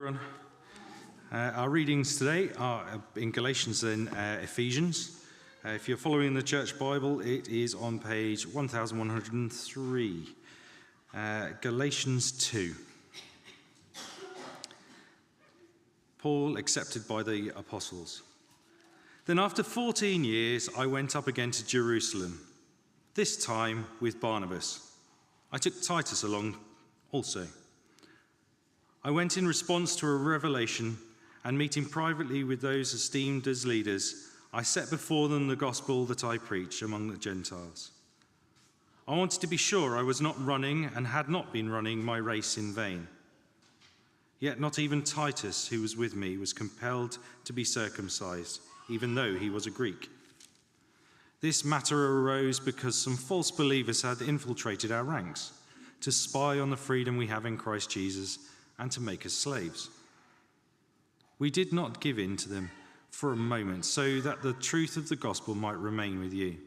Everyone. Our readings today are in Galatians and Ephesians. If you're following the Church Bible, it is on page 1103, Galatians 2. Paul accepted by the apostles. Then after 14 years, I went up again to Jerusalem, this time with Barnabas. I took Titus along also. I went in response to a revelation, and meeting privately with those esteemed as leaders, I set before them the gospel that I preach among the Gentiles. I wanted to be sure I was not running and had not been running my race in vain. Yet not even Titus, who was with me, was compelled to be circumcised, even though he was a Greek. This matter arose because some false believers had infiltrated our ranks to spy on the freedom we have in Christ Jesus and to make us slaves. We did not give in to them for a moment, so that the truth of the gospel might remain with you.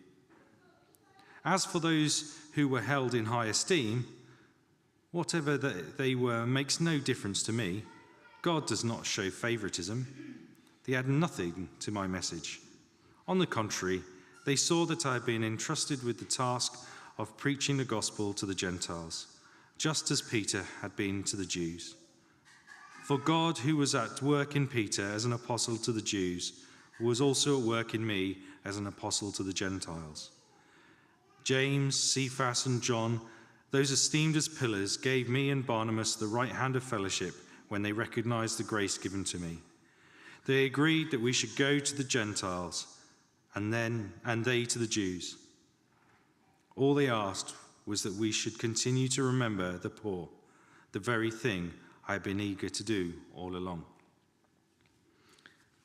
As for those who were held in high esteem, whatever they were makes no difference to me. God does not show favoritism. They add nothing to my message. On the contrary, they saw that I had been entrusted with the task of preaching the gospel to the Gentiles, just as Peter had been to the Jews. For God, who was at work in Peter as an apostle to the Jews, was also at work in me as an apostle to the Gentiles. James, Cephas, and John, those esteemed as pillars, gave me and Barnabas the right hand of fellowship when they recognized the grace given to me. They agreed that we should go to the Gentiles, and they to the Jews. All they asked was that we should continue to remember the poor, the very thing I have been eager to do all along.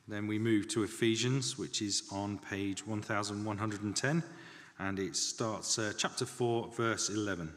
Then we move to Ephesians, which is on page 1110, and it starts chapter 4, verse 11.